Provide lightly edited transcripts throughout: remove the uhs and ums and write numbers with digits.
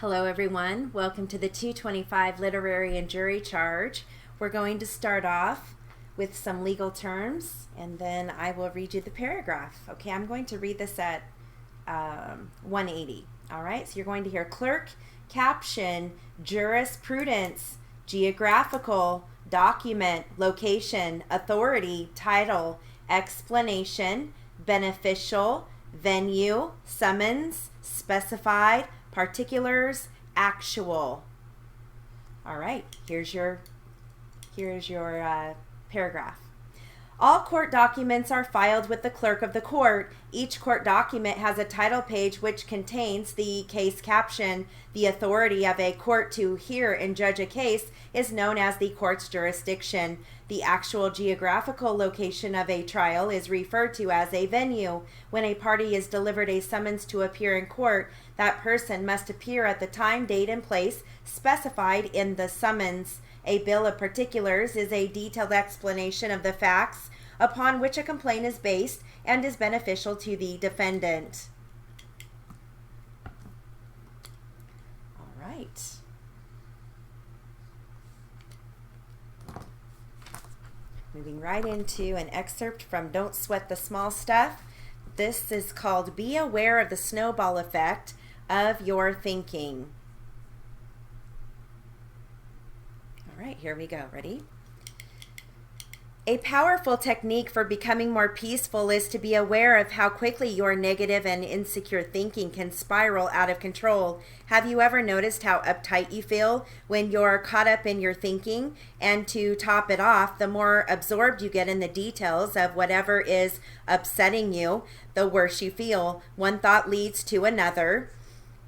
Hello everyone, welcome to the 225 Literary and Jury Charge. We're going to start off with some legal terms and then I will read you the paragraph. Okay, I'm going to read this at 180. Alright, so you're going to hear clerk, caption, jurisprudence, geographical, document, location, authority, title, explanation, beneficial, venue, summons, specified, particulars, actual. All right, here's your paragraph. All court documents are filed with the clerk of the court. Each court document has a title page which contains the case caption. The authority of a court to hear and judge a case is known as the court's jurisdiction. The actual geographical location of a trial is referred to as a venue. When a party is delivered a summons to appear in court, that person must appear at the time, date, and place specified in the summons. A bill of particulars is a detailed explanation of the facts upon which a complaint is based and is beneficial to the defendant. All right. Moving right into an excerpt from Don't Sweat the Small Stuff. This is called Be Aware of the Snowball Effect of Your Thinking. All right, here we go. Ready? A powerful technique for becoming more peaceful is to be aware of how quickly your negative and insecure thinking can spiral out of control. Have you ever noticed how uptight you feel when you're caught up in your thinking? And to top it off, the more absorbed you get in the details of whatever is upsetting you, the worse you feel. One thought leads to another,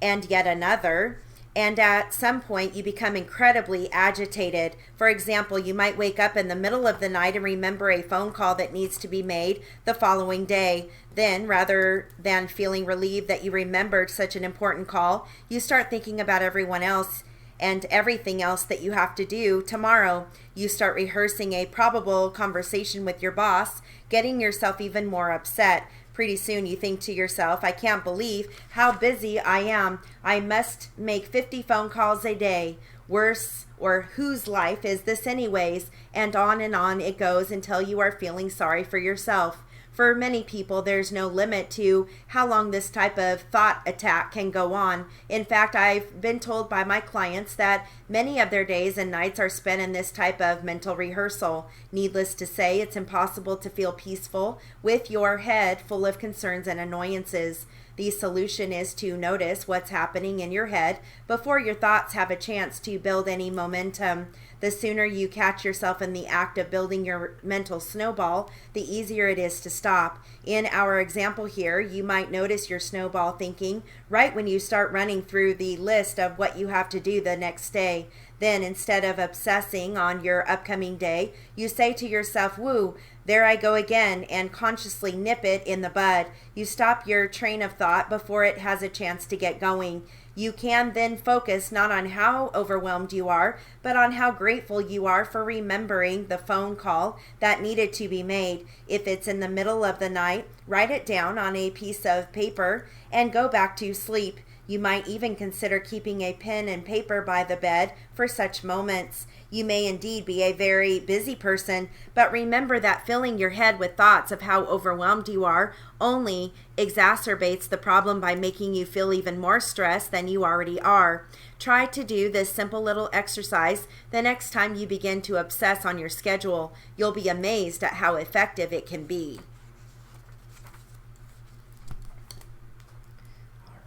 and yet another. And at some point, you become incredibly agitated. For example, you might wake up in the middle of the night and remember a phone call that needs to be made the following day. Then, rather than feeling relieved that you remembered such an important call, you start thinking about everyone else and everything else that you have to do tomorrow. You start rehearsing a probable conversation with your boss, getting yourself even more upset. Pretty soon you think to yourself, I can't believe how busy I am. I must make 50 phone calls a day. Worse, or whose life is this anyways? And on it goes until you are feeling sorry for yourself. For many people, there's no limit to how long this type of thought attack can go on. In fact, I've been told by my clients that many of their days and nights are spent in this type of mental rehearsal. Needless to say, it's impossible to feel peaceful with your head full of concerns and annoyances. The solution is to notice what's happening in your head before your thoughts have a chance to build any momentum. The sooner you catch yourself in the act of building your mental snowball, the easier it is to stop. In our example here, you might notice your snowball thinking right when you start running through the list of what you have to do the next day. Then, instead of obsessing on your upcoming day, you say to yourself, woo, there I go again, and consciously nip it in the bud. You stop your train of thought before it has a chance to get going. You can then focus not on how overwhelmed you are, but on how grateful you are for remembering the phone call that needed to be made. If it's in the middle of the night, write it down on a piece of paper and go back to sleep. You might even consider keeping a pen and paper by the bed for such moments. You may indeed be a very busy person, but remember that filling your head with thoughts of how overwhelmed you are only exacerbates the problem by making you feel even more stressed than you already are. Try to do this simple little exercise the next time you begin to obsess on your schedule. You'll be amazed at how effective it can be.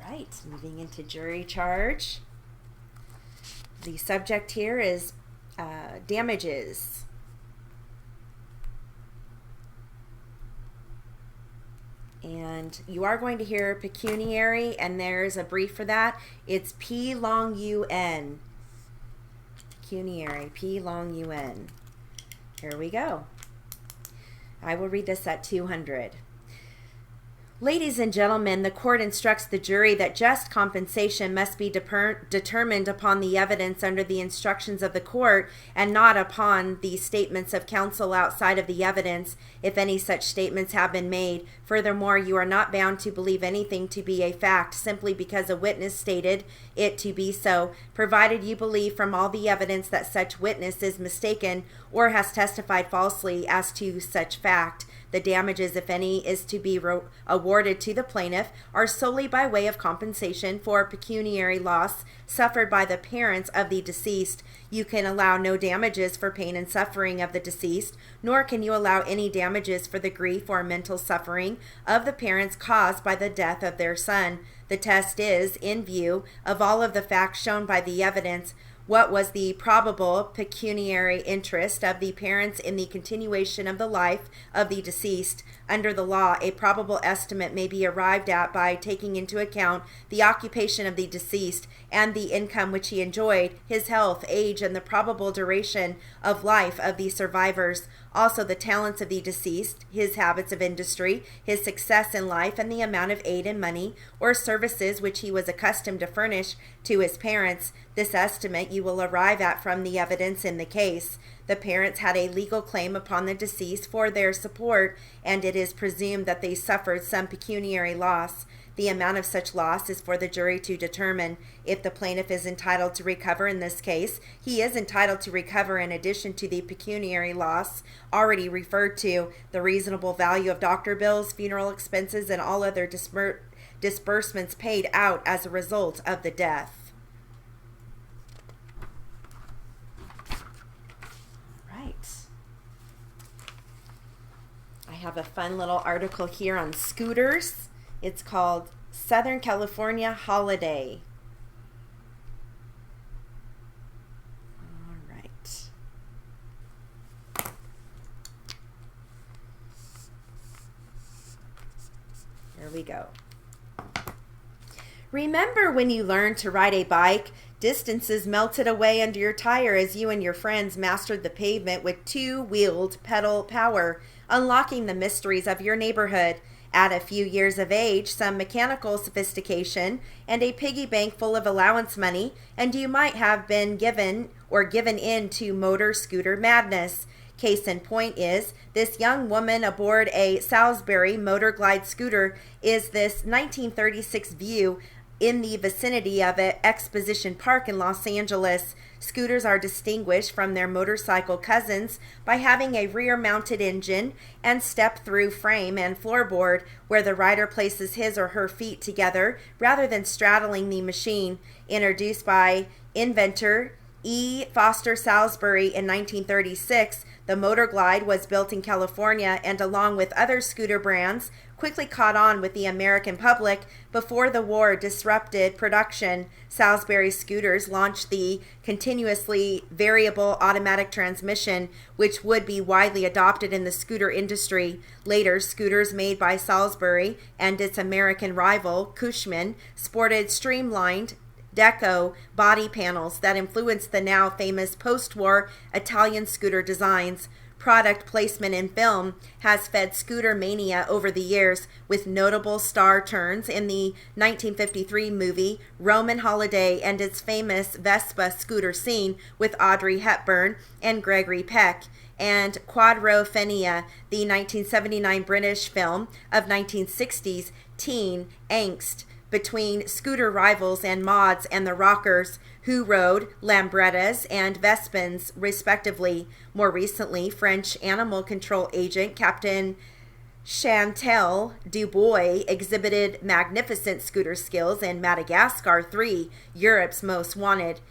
Right, moving into jury charge. The subject here is damages. And you are going to hear pecuniary, and there's a brief for that. It's P long UN. Pecuniary, P long UN. Here we go. I will read this at 200. Ladies and gentlemen, the court instructs the jury that just compensation must be determined upon the evidence under the instructions of the court and not upon the statements of counsel outside of the evidence, if any such statements have been made. Furthermore, you are not bound to believe anything to be a fact simply because a witness stated it to be so, provided you believe from all the evidence that such witness is mistaken or has testified falsely as to such fact. The damages, if any, is to be awarded to the plaintiff are solely by way of compensation for pecuniary loss suffered by the parents of the deceased. You can allow no damages for pain and suffering of the deceased, nor can you allow any damages for the grief or mental suffering of the parents caused by the death of their son. The test is, in view of all of the facts shown by the evidence, what was the probable pecuniary interest of the parents in the continuation of the life of the deceased? Under the law, a probable estimate may be arrived at by taking into account the occupation of the deceased and the income which he enjoyed, his health, age, and the probable duration of life of the survivors. Also, the talents of the deceased, his habits of industry, his success in life, and the amount of aid in money or services which he was accustomed to furnish to his parents. This estimate you will arrive at from the evidence in the case. The parents had a legal claim upon the deceased for their support, and it is presumed that they suffered some pecuniary loss. The amount of such loss is for the jury to determine. If the plaintiff is entitled to recover in this case, he is entitled to recover in addition to the pecuniary loss already referred to, the reasonable value of doctor bills, funeral expenses, and all other disbursements paid out as a result of the death. I have a fun little article here on scooters. It's called Southern California Holiday. All right. Here we go. Remember when you learned to ride a bike? Distances melted away under your tire as you and your friends mastered the pavement with two-wheeled pedal power, unlocking the mysteries of your neighborhood. At a few years of age, some mechanical sophistication, and a piggy bank full of allowance money, and you might have been given in to motor scooter madness. Case in point is, this young woman aboard a Salisbury motor glide scooter is this 1936 view in the vicinity of an Exposition Park in Los Angeles. Scooters are distinguished from their motorcycle cousins by having a rear-mounted engine and step-through frame and floorboard where the rider places his or her feet together rather than straddling the machine. Introduced by inventor E. Foster Salisbury in 1936, the Motor Glide was built in California and, along with other scooter brands, quickly caught on with the American public. Before the war disrupted production, Salisbury scooters launched the continuously variable automatic transmission, which would be widely adopted in the scooter industry. Later, scooters made by Salisbury and its American rival, Cushman, sported streamlined deco body panels that influenced the now famous post-war Italian scooter designs. Product placement in film has fed scooter mania over the years, with notable star turns in the 1953 movie Roman Holiday and its famous Vespa scooter scene with Audrey Hepburn and Gregory Peck, and Quadrophenia, the 1979 British film of 1960s teen angst between scooter rivals and mods and the rockers, who rode Lambrettas and Vespins, respectively. More recently, French animal control agent Captain Chantal Dubois exhibited magnificent scooter skills in Madagascar 3, Europe's Most Wanted.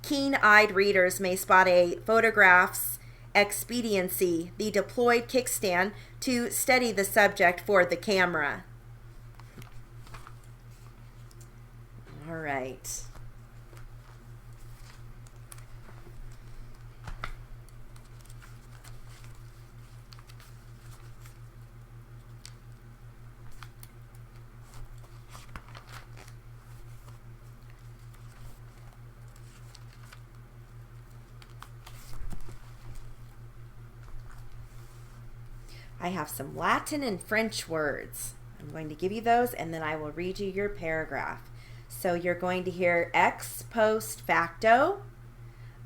Keen-eyed readers may spot a photograph's expediency, the deployed kickstand to steady the subject for the camera. All right. I have some Latin and French words. I'm going to give you those, and then I will read you your paragraph. So you're going to hear ex post facto,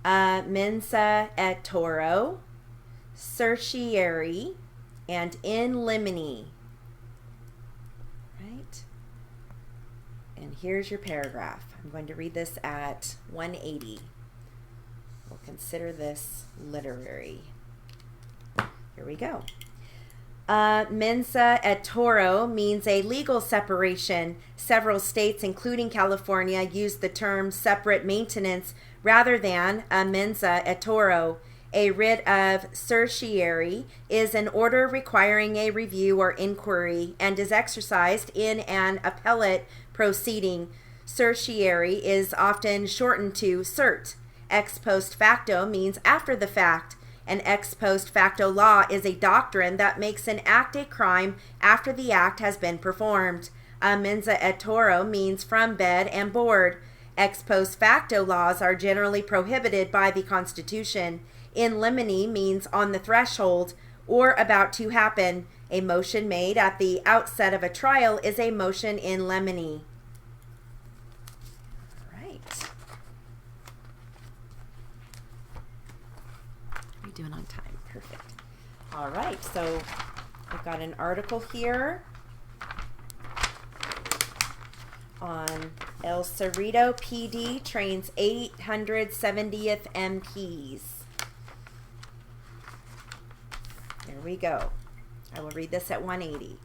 mensa et toro, certiorari, and in limine. Right? And here's your paragraph. I'm going to read this at 180. We'll consider this literary. Here we go. Mensa et toro means a legal separation. Several states, including California, use the term separate maintenance rather than a mensa et toro. A writ of certiorari is an order requiring a review or inquiry and is exercised in an appellate proceeding. Certiorari is often shortened to cert. Ex post facto means after the fact. An ex post facto law is a doctrine that makes an act a crime after the act has been performed. A mensa et toro means from bed and board. Ex post facto laws are generally prohibited by the Constitution. In limine means on the threshold or about to happen. A motion made at the outset of a trial is a motion in limine. All right. We're doing on time. Perfect. All right. So I've got an article here on El Cerrito PD trains 870th MPs. There we go. I will read this at 180.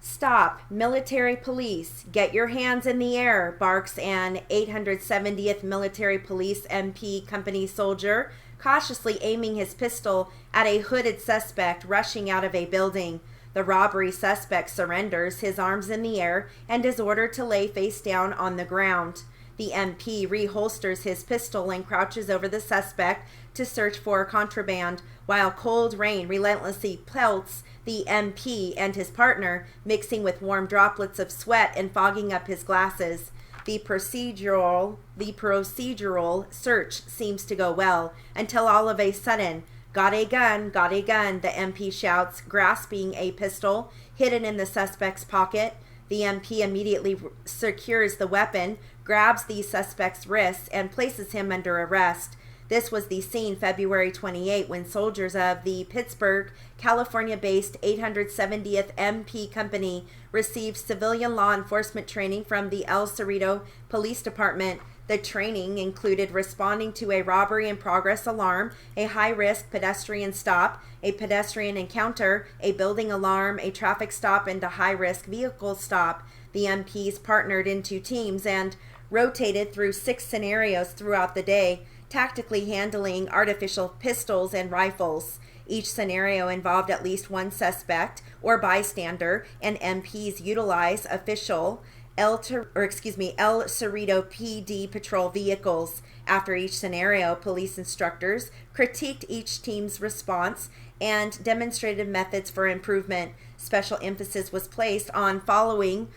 Stop, military police, get your hands in the air, barks an 870th Military Police MP company soldier, cautiously aiming his pistol at a hooded suspect rushing out of a building. The robbery suspect surrenders, his arms in the air, and is ordered to lay face down on the ground. The MP reholsters his pistol and crouches over the suspect to search for contraband, while cold rain relentlessly pelts the MP and his partner, mixing with warm droplets of sweat and fogging up his glasses. The procedural search seems to go well, until all of a sudden, got a gun, the MP shouts, grasping a pistol hidden in the suspect's pocket. The MP immediately secures the weapon, grabs the suspect's wrists, and places him under arrest. This was the scene February 28 when soldiers of the Pittsburgh, California-based 870th MP Company received civilian law enforcement training from the El Cerrito Police Department. The training included responding to a robbery in progress alarm, a high-risk pedestrian stop, a pedestrian encounter, a building alarm, a traffic stop, and a high-risk vehicle stop. The MPs partnered into teams and rotated through 6 scenarios throughout the day, tactically handling artificial pistols and rifles. Each scenario involved at least one suspect or bystander, and MPs utilize official El Cerrito PD patrol vehicles. After each scenario, police instructors critiqued each team's response and demonstrated methods for improvement. Special emphasis was placed on following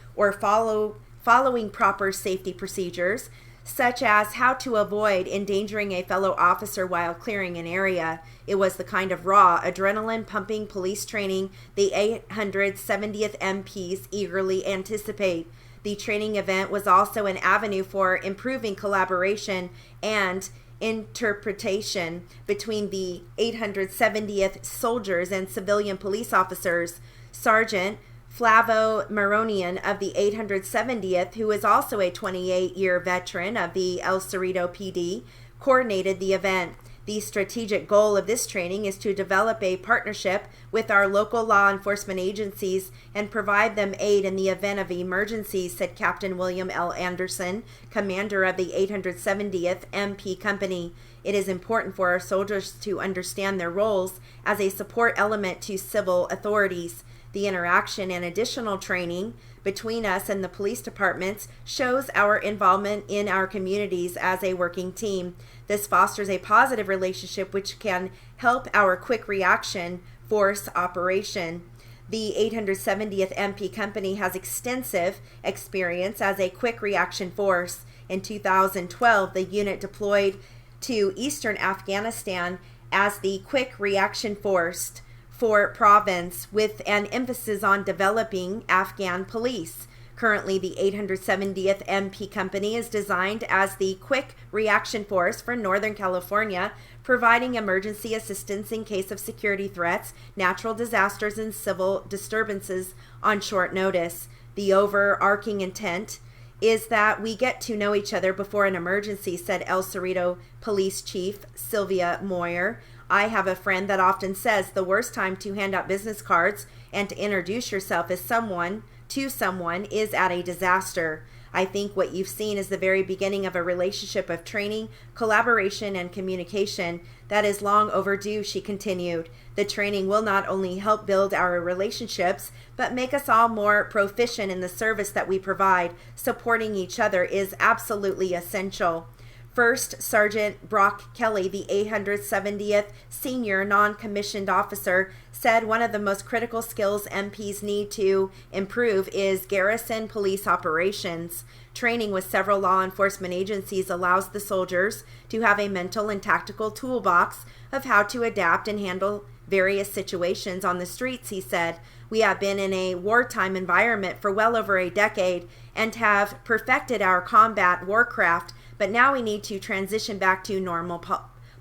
proper safety procedures, such as how to avoid endangering a fellow officer while clearing an area. It was the kind of raw, adrenaline-pumping police training the 870th MPs eagerly anticipate. The training event was also an avenue for improving collaboration and interpretation between the 870th soldiers and civilian police officers. Sergeant Flavo Maronian of the 870th, who is also a 28-year veteran of the El Cerrito PD, coordinated the event. The strategic goal of this training is to develop a partnership with our local law enforcement agencies and provide them aid in the event of emergencies, said Captain William L. Anderson, commander of the 870th MP Company. It is important for our soldiers to understand their roles as a support element to civil authorities. The interaction and additional training between us and the police departments shows our involvement in our communities as a working team. This fosters a positive relationship which can help our quick reaction force operation. The 870th MP Company has extensive experience as a quick reaction force. In 2012, the unit deployed to eastern Afghanistan as the Quick Reaction Force for province with an emphasis on developing Afghan police. Currently, the 870th MP Company is designed as the quick reaction force for Northern California, providing emergency assistance in case of security threats, natural disasters, and civil disturbances on short notice. The overarching intent is that we get to know each other before an emergency, said El Cerrito Police Chief Sylvia Moyer. I have a friend that often says the worst time to hand out business cards and to introduce yourself as someone is at a disaster. I think what you've seen is the very beginning of a relationship of training, collaboration, and communication that is long overdue, she continued. The training will not only help build our relationships, but make us all more proficient in the service that we provide. Supporting each other is absolutely essential. First Sergeant Brock Kelly, the 870th Senior Non-Commissioned Officer, said one of the most critical skills MPs need to improve is garrison police operations. Training with several law enforcement agencies allows the soldiers to have a mental and tactical toolbox of how to adapt and handle various situations on the streets, he said. We have been in a wartime environment for well over a decade and have perfected our combat warcraft, but now we need to transition back to normal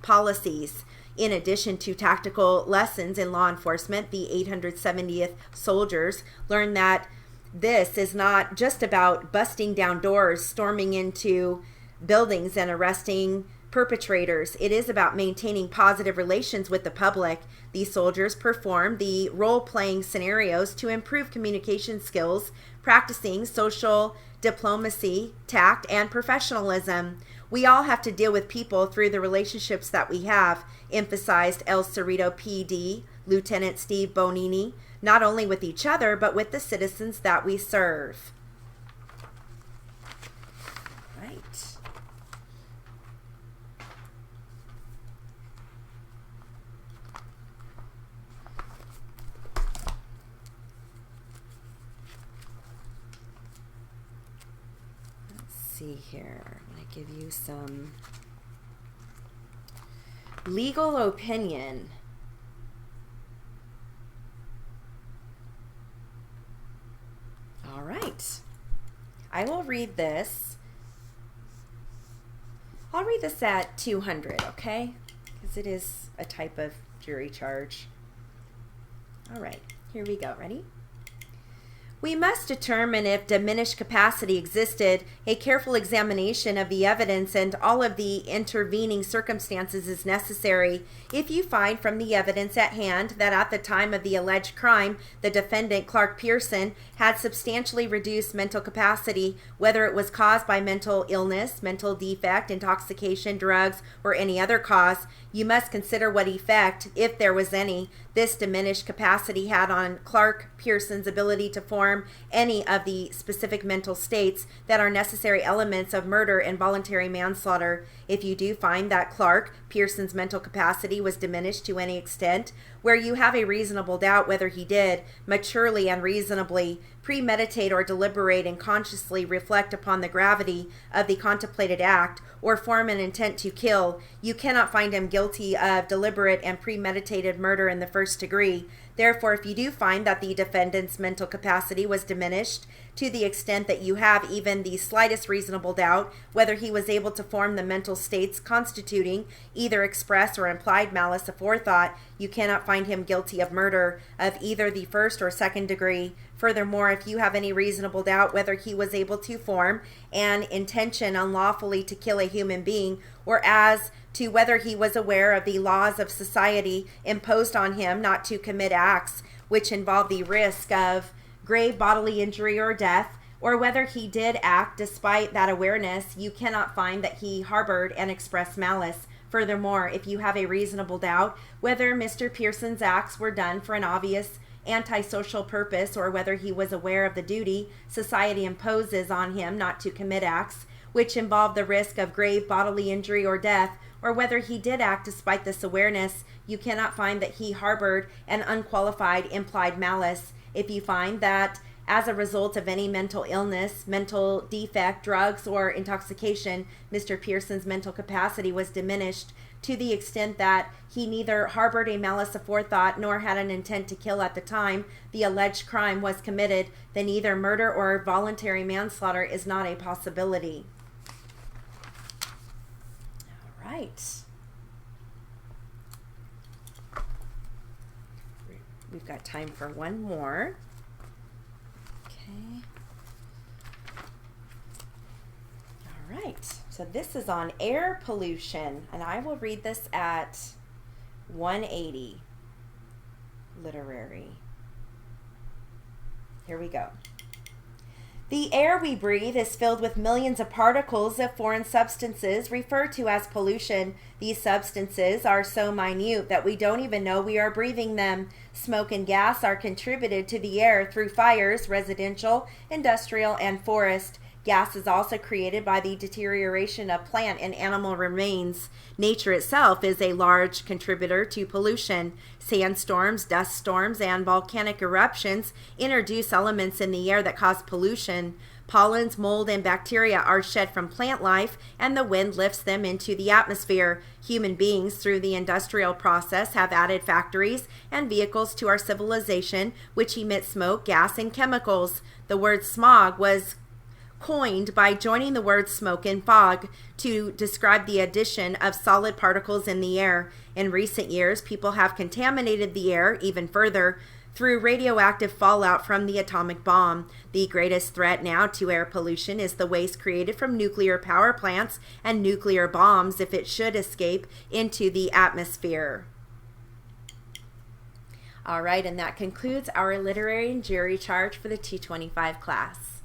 policies. In addition to tactical lessons in law enforcement, the 870th soldiers learned that this is not just about busting down doors, storming into buildings, and arresting perpetrators. It is about maintaining positive relations with the public. These soldiers perform the role-playing scenarios to improve communication skills, practicing social diplomacy, tact, and professionalism. We all have to deal with people through the relationships that we have, emphasized El Cerrito PD Lieutenant Steve Bonini, not only with each other, but with the citizens that we serve. Right. See here. I'm going to give you some legal opinion. All right. I will read this. I'll read this at 200, okay? Because it is a type of jury charge. All right. Here we go. Ready? We must determine if diminished capacity existed. A careful examination of the evidence and all of the intervening circumstances is necessary. If you find from the evidence at hand that at the time of the alleged crime, the defendant, Clark Pearson, had substantially reduced mental capacity, whether it was caused by mental illness, mental defect, intoxication, drugs, or any other cause, you must consider what effect, if there was any, this diminished capacity had on Clark Pearson's ability to form any of the specific mental states that are necessary elements of murder and voluntary manslaughter. If you do find that Clark Pearson's mental capacity was diminished to any extent, where you have a reasonable doubt whether he did, maturely and reasonably, premeditate or deliberate and consciously reflect upon the gravity of the contemplated act, or form an intent to kill, you cannot find him guilty of deliberate and premeditated murder in the first degree. Therefore, if you do find that the defendant's mental capacity was diminished to the extent that you have even the slightest reasonable doubt whether he was able to form the mental states constituting either express or implied malice aforethought, you cannot find him guilty of murder of either the first or second degree. Furthermore, if you have any reasonable doubt whether he was able to form an intention unlawfully to kill a human being, or as to whether he was aware of the laws of society imposed on him not to commit acts which involve the risk of grave bodily injury or death, or whether he did act despite that awareness, you cannot find that he harbored and expressed malice. Furthermore, if you have a reasonable doubt whether Mr. Pearson's acts were done for an obvious antisocial purpose, or whether he was aware of the duty society imposes on him not to commit acts which involve the risk of grave bodily injury or death, or whether he did act despite this awareness, you cannot find that he harbored an unqualified implied malice. If you find that as a result of any mental illness, mental defect, drugs, or intoxication. Mr. Pearson's mental capacity was diminished to the extent that he neither harbored a malice aforethought nor had an intent to kill at the time the alleged crime was committed. Then either murder or voluntary manslaughter is not a possibility. All right. We've got time for one more. Okay. All right. So this is on air pollution, and I will read this at 180. Literary. Here we go. The air we breathe is filled with millions of particles of foreign substances referred to as pollution. These substances are so minute that we don't even know we are breathing them. Smoke and gas are contributed to the air through fires, residential, industrial, and forest. Gas is also created by the deterioration of plant and animal remains. Nature itself is a large contributor to pollution. Sandstorms, dust storms, and volcanic eruptions introduce elements in the air that cause pollution. Pollens, mold, and bacteria are shed from plant life, and the wind lifts them into the atmosphere. Human beings, through the industrial process, have added factories and vehicles to our civilization, which emit smoke, gas, and chemicals. The word smog was coined by joining the words smoke and fog to describe the addition of solid particles in the air. In recent years, people have contaminated the air even further through radioactive fallout from the atomic bomb. The greatest threat now to air pollution is the waste created from nuclear power plants and nuclear bombs if it should escape into the atmosphere. All right, and that concludes our literary and jury charge for the 225 class.